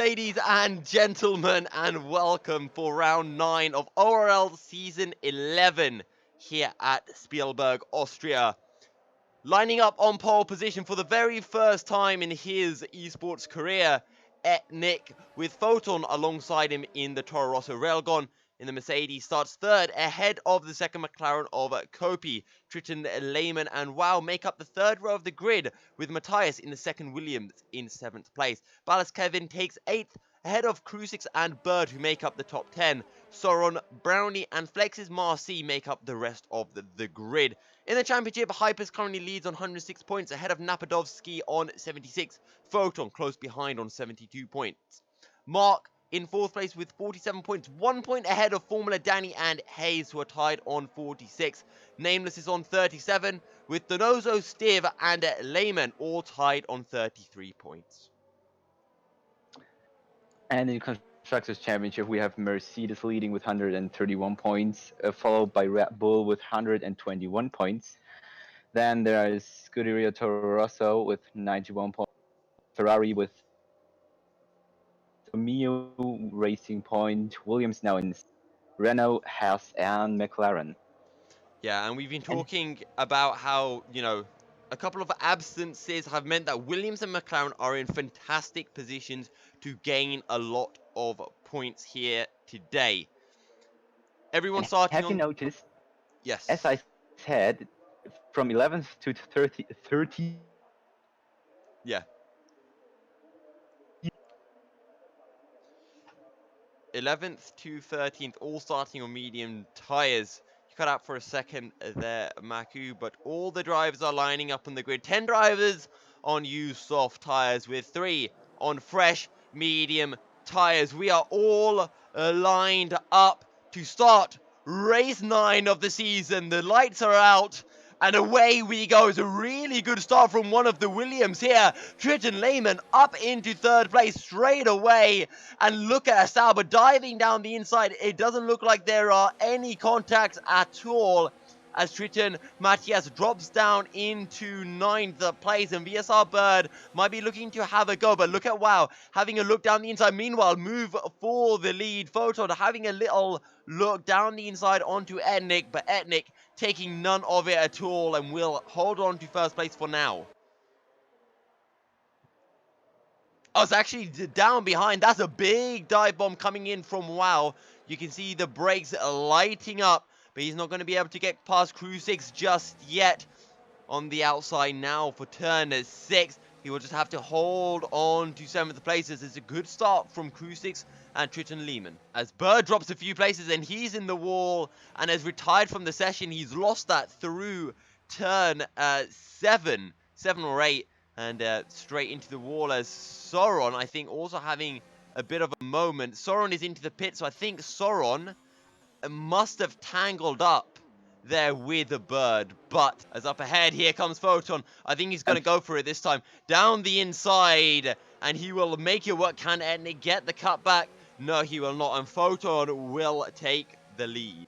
ladies and gentlemen, and welcome for round 9 of ORL Season 11 here at Spielberg, Austria. Lining up on pole position for the very first time in his esports career, Nick, with Photon alongside him in the Toro Rosso Railgun. In the Mercedes, starts third ahead of the second McLaren of Kopi. Triton, Lehman and Wow make up the third row of the grid, with Matthias in the second, Williams in 7th place. Ballast Kevin takes 8th ahead of Crucix and Bird, who make up the top 10. Sauron, Brownie and Flex's Marcy make up the rest of the grid. In the championship, Hypers currently leads on 106 points ahead of Napadovsky on 76. Photon close behind on 72 points. Mark in 4th place with 47 points, 1 point ahead of Formula Danny and Hayes, who are tied on 46. Nameless is on 37, with Donoso, Stiv and Lehman all tied on 33 points. And in Constructors' Championship, we have Mercedes leading with 131 points, followed by Red Bull with 121 points. Then there is Scuderia Toro Rosso with 91 points, Ferrari with Mio Racing Point, Williams now in Renault, Haas, and McLaren. Yeah, and we've been talking about how, a couple of absences have meant that Williams and McLaren are in fantastic positions to gain a lot of points here today. Everyone starting on... Have you noticed? Yes. As I said, from 11th to 30... Yeah. 11th to 13th, all starting on medium tyres. You cut out for a second there, Maku, but all the drivers are lining up on the grid. 10 drivers on used soft tyres, with 3 on fresh medium tyres. We are all lined up to start race 9 of the season. The lights are out. And away we go. It's a really good start from one of the Williams here. Triton Lehman up into 3rd place straight away. And look at Sauber diving down the inside. It doesn't look like there are any contacts at all, as Triton Matthias drops down into 9th place, and VSR Bird might be looking to have a go, but look at Wow having a look down the inside. Meanwhile, move for the lead. Photon having a little look down the inside onto Etnik, but Etnik taking none of it at all and will hold on to 1st place for now. Oh, it's actually down behind. That's a big dive bomb coming in from Wow. You can see the brakes lighting up, but he's not going to be able to get past Crucix just yet. On the outside now for turn 6. He will just have to hold on to 7th places. It's a good start from Crucix and Triton Lehman. As Bird drops a few places and he's in the wall and has retired from the session. He's lost that through turn 7 or 8, and straight into the wall, as Sauron, I think, also having a bit of a moment. Sauron is into the pit, so I think Sauron must have tangled up there with a Bird, but as up ahead, here comes Photon. I think he's going to go for it this time. Down the inside, and he will make it work. Can Etnik get the cutback? No, he will not, and Photon will take the lead.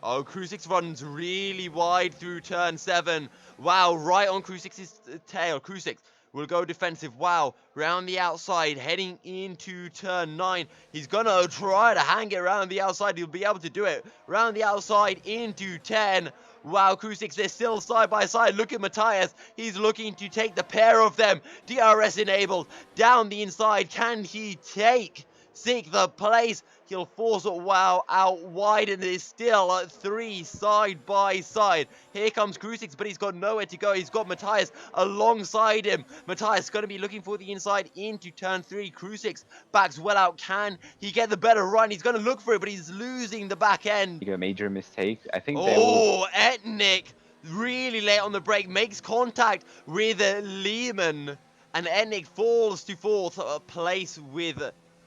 Oh, Crucix runs really wide through turn 7. Wow, right on Crucix's tail. Crucix will go defensive. Wow, round the outside, heading into turn 9. He's gonna try to hang it around the outside. He'll be able to do it. Round the outside into 10. Wow, Crucix, they're still side by side. Look at Matthias. He's looking to take the pair of them. DRS enabled. Down the inside. Can he take 6th place? He'll force Wow out wide, and it is still 3 side by side. Here comes Crucix, but he's got nowhere to go. He's got Matthias alongside him. Matthias going to be looking for the inside into turn 3. Crucix backs well out. Can he get the better run? He's going to look for it, but he's losing the back end. A major mistake. I think Etnik really late on the brake, makes contact with Lehman, and Etnik falls to 4th place with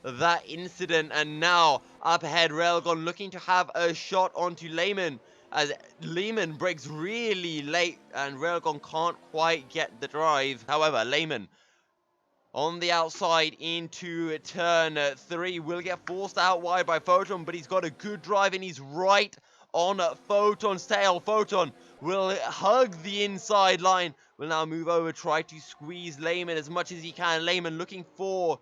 that incident. And now up ahead, Railgun looking to have a shot onto Lehman, as Lehman breaks really late and Railgun can't quite get the drive. However, Lehman on the outside into turn 3 will get forced out wide by Photon, but he's got a good drive and he's right on Photon's tail. Photon will hug the inside line, will now move over, try to squeeze Lehman as much as he can. Lehman looking for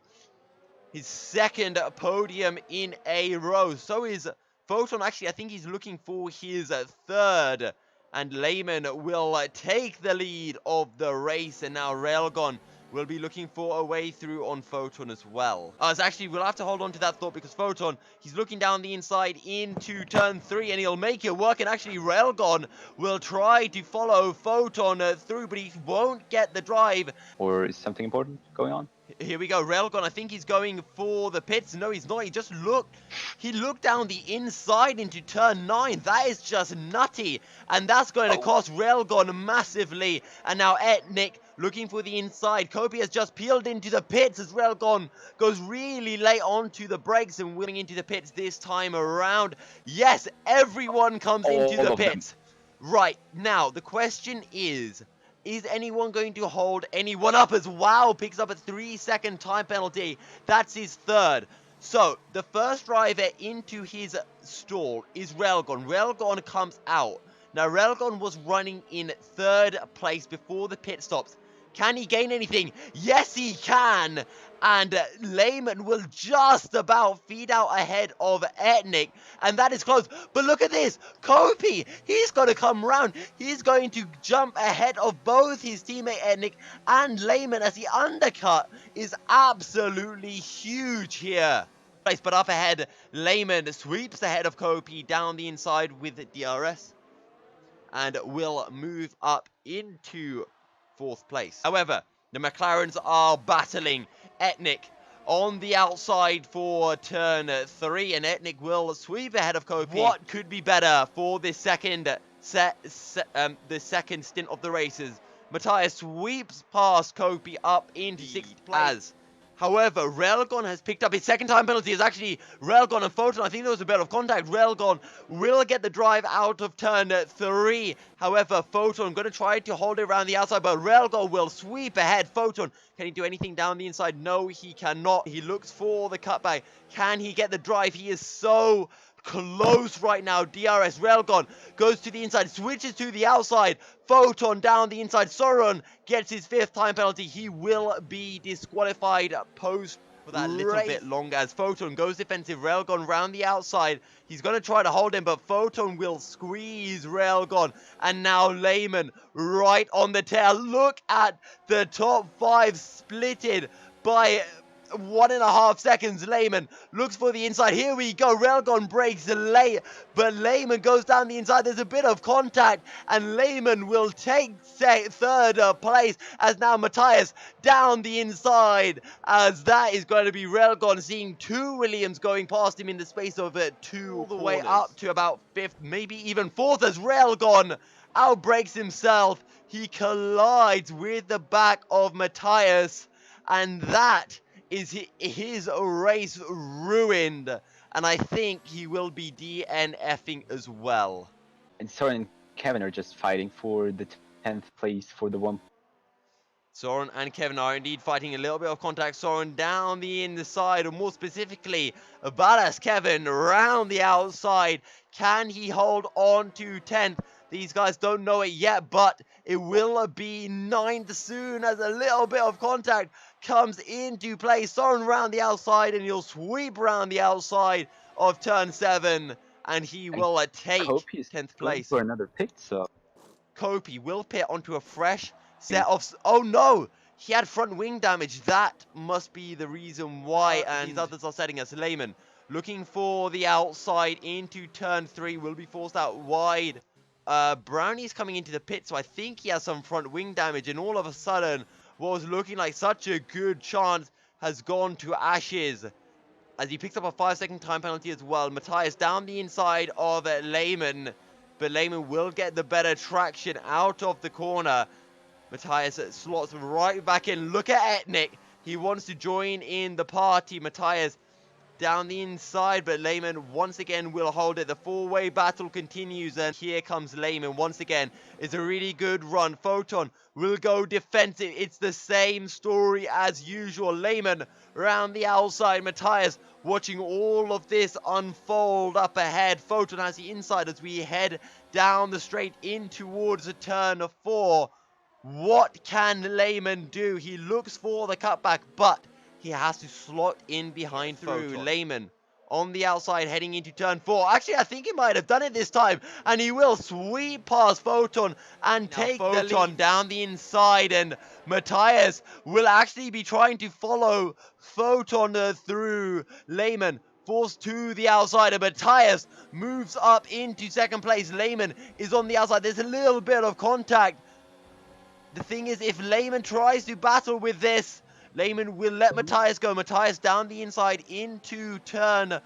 his second podium in a row. So is Photon. Actually, I think he's looking for his third. And Lehman will take the lead of the race. And now Railgun will be looking for a way through on Photon as well. So actually, we'll have to hold on to that thought because Photon, he's looking down the inside into turn 3 and he'll make it work. And actually, Railgun will try to follow Photon through, but he won't get the drive. Or is something important going on? Here we go, Railgun. I think he's going for the pits. No, he's not. He just looked. He looked down the inside into turn 9. That is just nutty. And that's going to cost Railgun massively. And now Etnik looking for the inside. Kopi has just peeled into the pits as Railgun goes really late onto the brakes and wheeling into the pits this time around. Yes, everyone comes into the pits. Right, now the question is anyone going to hold anyone up as Wow picks up a 3-second time penalty? That's his third. So, the first driver into his stall is Railgun. Railgun comes out. Now, Railgun was running in third place before the pit stops. Can he gain anything? Yes, he can. And Lehman will just about feed out ahead of Etnik. And that is close. But look at this. Kopi, he's going to come round. He's going to jump ahead of both his teammate Etnik and Lehman as the undercut is absolutely huge here. But up ahead, Lehman sweeps ahead of Kopi down the inside with DRS. And will move up into 4th place. However, the McLarens are battling. Etnik on the outside for turn 3, and Etnik will sweep ahead of Kopi. What could be better for this second the second stint of the races? Matthias sweeps past Kopi up into 6th place. However, Railgun has picked up his second time penalty. It's actually Railgun and Photon. I think there was a bit of contact. Railgun will get the drive out of turn 3. However, Photon going to try to hold it around the outside, but Railgun will sweep ahead. Photon, can he do anything down the inside? No, he cannot. He looks for the cutback. Can he get the drive? He is so close right now. DRS Railgun goes to the inside, switches to the outside. Photon down the inside. Soren gets his 5th time penalty. He will be disqualified post for that little bit longer as Photon goes defensive. Railgun round the outside. He's going to try to hold him, but Photon will squeeze Railgun. And now Lehman right on the tail. Look at the top 5 splitted by 1.5 seconds. Lehman looks for the inside. Here we go. Railgun breaks late, but Lehman goes down the inside. There's a bit of contact, and Lehman will take 3rd place as now Matthias down the inside, as that is going to be Railgun seeing 2 Williams going past him in the space of 2 all the way up to about 5th, maybe even 4th, as Railgun outbreaks himself. He collides with the back of Matthias, and that is his race ruined, and I think he will be DNFing as well. And Soren and Kevin are just fighting for the 10th place for the 1. Soren and Kevin are indeed fighting a little bit of contact. Soren down the inside, or more specifically, a badass Kevin around the outside. Can he hold on to 10th? These guys don't know it yet, but it will be 9th soon as a little bit of contact comes into play. Soren around the outside, and he'll sweep around the outside of turn 7, and he will take 10th place. For another pit, so Kopi will pit onto a fresh set of... Oh no! He had front wing damage. That must be the reason why, and these others are setting us. Lehman looking for the outside into turn 3, will be forced out wide. Brownie's coming into the pit, so I think he has some front wing damage, and all of a sudden, what was looking like such a good chance has gone to ashes as he picks up a 5-second time penalty as well. Matthias down the inside of Lehman, but Lehman will get the better traction out of the corner. Matthias slots right back in. Look at Etnik. He wants to join in the party. Matthias down the inside, but Lehman once again will hold it. The 4-way battle continues, and here comes Lehman once again. It's a really good run. Photon will go defensive. It's the same story as usual. Lehman around the outside. Matthias watching all of this unfold up ahead. Photon has the inside as we head down the straight in towards a turn of 4. What can Lehman do? He looks for the cutback, but he has to slot in behind through Lehman on the outside heading into turn 4. Actually, I think he might have done it this time, and he will sweep past Photon and take the lead down the inside, and Matthias will actually be trying to follow Photon through Lehman. Forced to the outside, and Matthias moves up into second place. Lehman is on the outside. There's a little bit of contact. The thing is, if Lehman tries to battle with this, Lehman will let Matthias go. Matthias down the inside into turn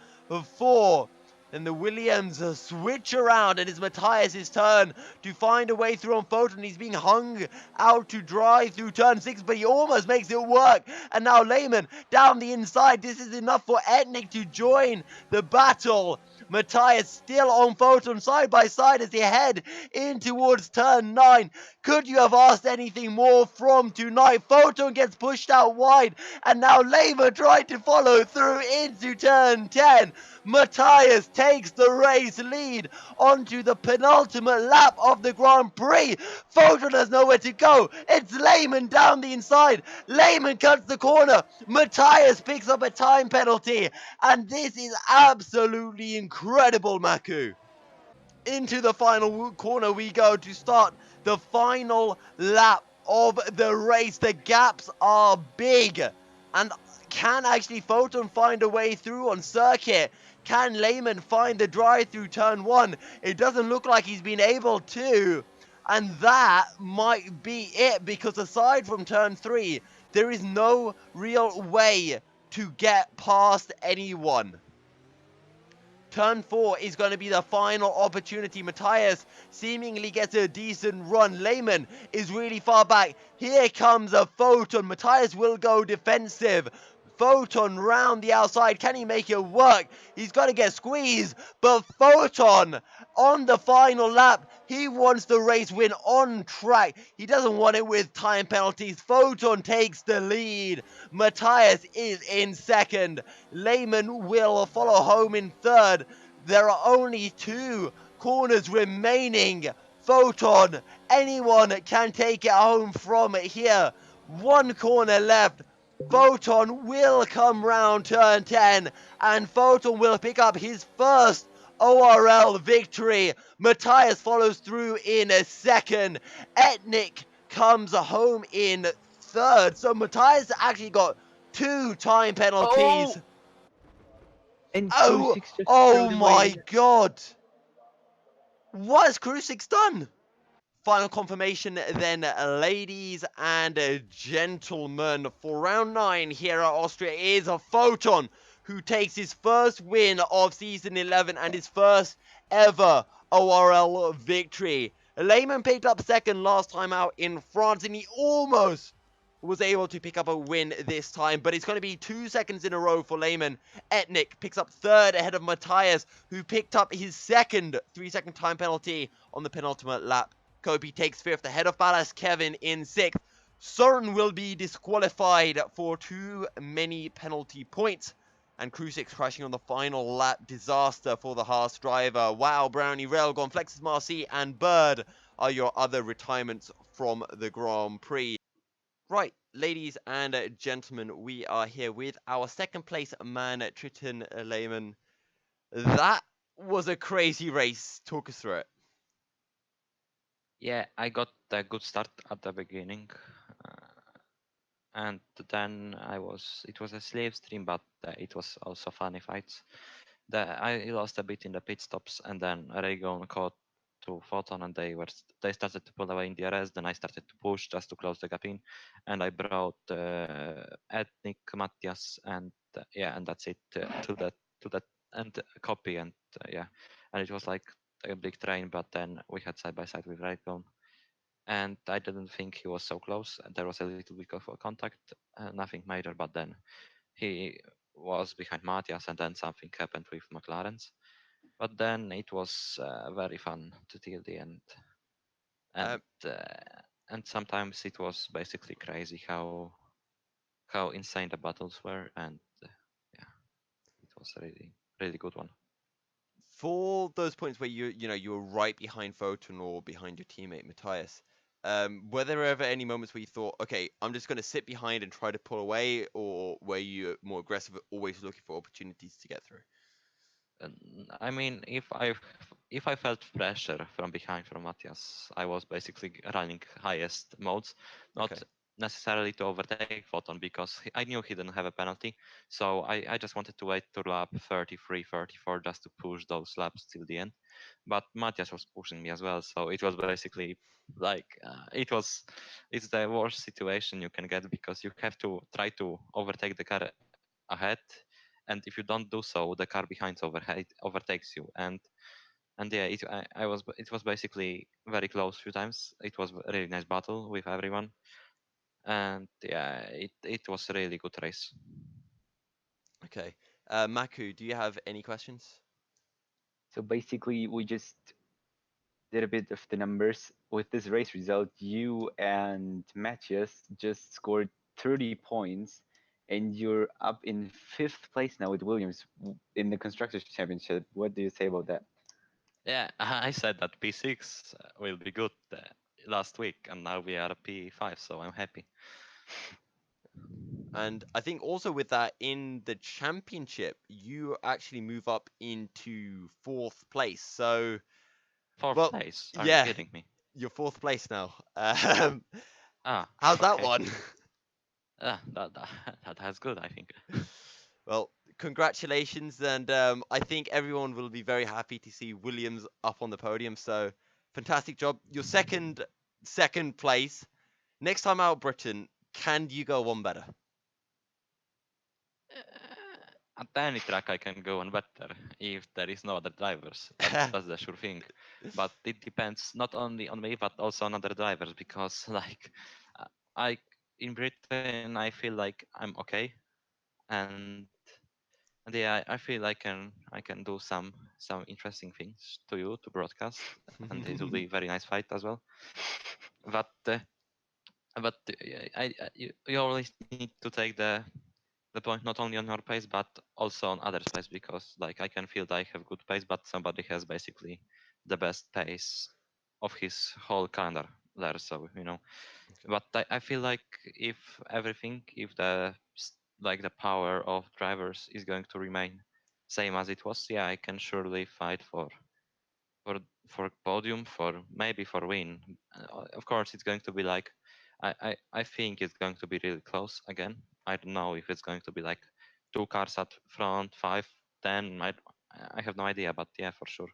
4. Then the Williams switch around, and it's Matthias' turn to find a way through on Photon. He's being hung out to dry through turn 6, but he almost makes it work. And now Lehman down the inside. This is enough for Etnik to join the battle. Matthias still on Photon side by side as they head in towards turn 9. Could you have asked anything more from tonight? Photon gets pushed out wide, and now Lehman trying to follow through into turn 10. Matthias takes the race lead onto the penultimate lap of the Grand Prix. Photon has nowhere to go. It's Lehman down the inside. Lehman cuts the corner. Matthias picks up a time penalty, and this is absolutely incredible, Maku. Into the final corner we go to start the final lap of the race. The gaps are big, and can actually Photon find a way through on circuit? Can Lehman find the drive through turn 1? It doesn't look like he's been able to, and that might be it, because aside from turn 3, there is no real way to get past anyone. Turn 4 is going to be the final opportunity. Matthias seemingly gets a decent run. Lehman is really far back. Here comes a Photon. Matthias will go defensive. Photon round the outside. Can he make it work? He's got to get squeezed. But Photon on the final lap. He wants the race win on track. He doesn't want it with time penalties. Photon takes the lead. Matthias is in second. Lehman will follow home in third. There are only 2 corners remaining. Photon, anyone can take it home from here. 1 corner left. Photon will come round turn 10, and Photon will pick up his first ORL victory. Matthias follows through in a second. Etnik comes home in third. So Matthias actually got 2 time penalties. And Oh, Crucix just oh threw it my away. god. What has Crucix done? Final confirmation then, ladies and gentlemen, for round 9 here at Austria is a Photon, who takes his first win of season 11 and his first ever ORL victory. Lehman picked up second last time out in France, and he almost was able to pick up a win this time, but it's going to be 2 seconds in a row for Lehman. Etnik picks up third ahead of Matthias, who picked up his second 3-second time penalty on the penultimate lap. Kobe takes 5th ahead of Ballast Kevin in 6th. Soren will be disqualified for too many penalty points. And Crucix crashing on the final lap. Disaster for the Haas driver. Wow, Brownie, Railgon, Flexus Marcy, and Bird are your other retirements from the Grand Prix. Right, ladies and gentlemen, we are here with our second place man, Triton Lehman. That was a crazy race. Talk us through it. Yeah, I got a good start at the beginning, and then it was a slave stream, but it was also funny fights. I lost a bit in the pit stops, and then Raygon caught to Photon, and they started to pull away in DRS. Then I started to push just to close the gap in, and I brought Ethnic, Matthias, and yeah, and that's it to that and copy, and yeah, and it was like a big train. But then we had side by side with Raygon, and I didn't think he was so close. There was a little bit of a contact, nothing major, but then he was behind Matthias, and then something happened with McLaren's. But then it was very fun to till the end, and uh, and sometimes it was basically crazy how insane the battles were, and yeah, it was a really good one. For those points where you were right behind Photon or behind your teammate Matthias, were there ever any moments where you thought, okay, I'm just going to sit behind and try to pull away, or were you more aggressive, always looking for opportunities to get through? I mean, if I felt pressure from behind from Matthias, I was basically running highest modes, not Okay. necessarily to overtake Photon because I knew he didn't have a penalty. So I just wanted to wait to lap 33, 34 just to push those laps till the end. But Matthias was pushing me as well, so it was basically like it's the worst situation you can get because you have to try to overtake the car ahead, and if you don't do so, the car behind overtakes you. And yeah, it was basically very close few times. It was a really nice battle with everyone, and yeah, it was a really good race. Okay. Maku, do you have any questions? So basically, we just did a bit of the numbers. With this race result, you and Matthias just scored 30 points, and you're up in 5th place now with Williams in the Constructors' Championship. What do you say about that? Yeah, I said that P6 will be good last week, and now we are at P5, so I'm happy. And I think also with that, in the championship, you actually move up into 4th place. So, Fourth well, place? Are you yeah, kidding me? you're 4th place now. Ah, How's that okay. one? That's good, I think. Well, congratulations, and I think everyone will be very happy to see Williams up on the podium. So, fantastic job. Your second place. Next time out, Britain, can you go one better? At any track I can go on better if there is no other drivers. That's the sure thing. But it depends not only on me but also on other drivers because like I in Britain I feel like I'm okay, and yeah I feel I can do some interesting things to you to broadcast, and it will be very nice fight as well. But you always need to take the point not only on your pace but also on others' pace because like I can feel that I have good pace, but somebody has basically the best pace of his whole calendar there. So but I feel like if everything, if like the power of drivers is going to remain same as it was, yeah, I can surely fight for for podium, for maybe for win. Of course, it's going to be like I think it's going to be really close again. I don't know if it's going to be like two cars at front, 5, 10. I have no idea, but yeah, for sure,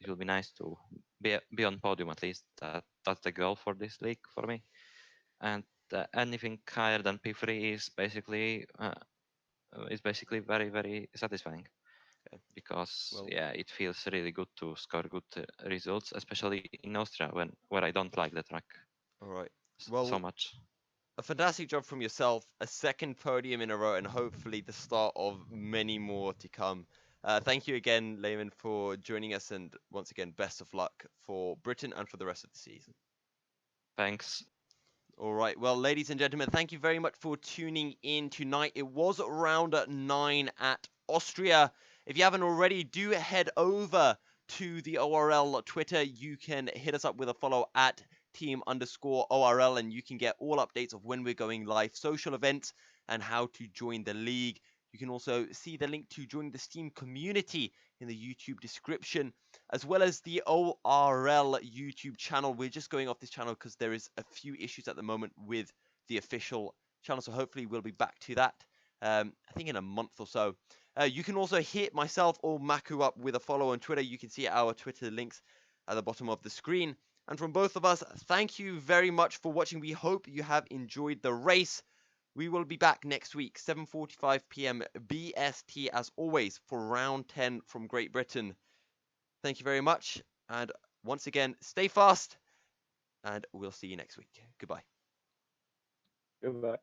it will be nice to be on podium at least. That's the goal for this league for me. And anything higher than P3 is basically very very satisfying Okay. because Well, yeah, it feels really good to score good results, especially in Austria where I don't like the track all right. so Well, much. a fantastic job from yourself. A second podium in a row, and hopefully the start of many more to come. Thank you again, Lehman, for joining us, and once again, best of luck for Britain and for the rest of the season. Thanks. All right. Well, ladies and gentlemen, thank you very much for tuning in tonight. It was round 9 at Austria. If you haven't already, do head over to the ORL Twitter. You can hit us up with a follow at team_ORL, and you can get all updates of when we're going live, social events, and how to join the league. You can also see the link to join the Steam community in the YouTube description, as well as the ORL YouTube channel. We're just going off this channel because there is a few issues at the moment with the official channel, so hopefully we'll be back to that, I think in a month or so. You can also hit myself or Maku up with a follow on Twitter. You can see our Twitter links at the bottom of the screen. And from both of us, thank you very much for watching. We hope you have enjoyed the race. We will be back next week, 7:45 p.m. BST, as always, for round 10 from Great Britain. Thank you very much. And once again, stay fast. And we'll see you next week. Goodbye. Goodbye.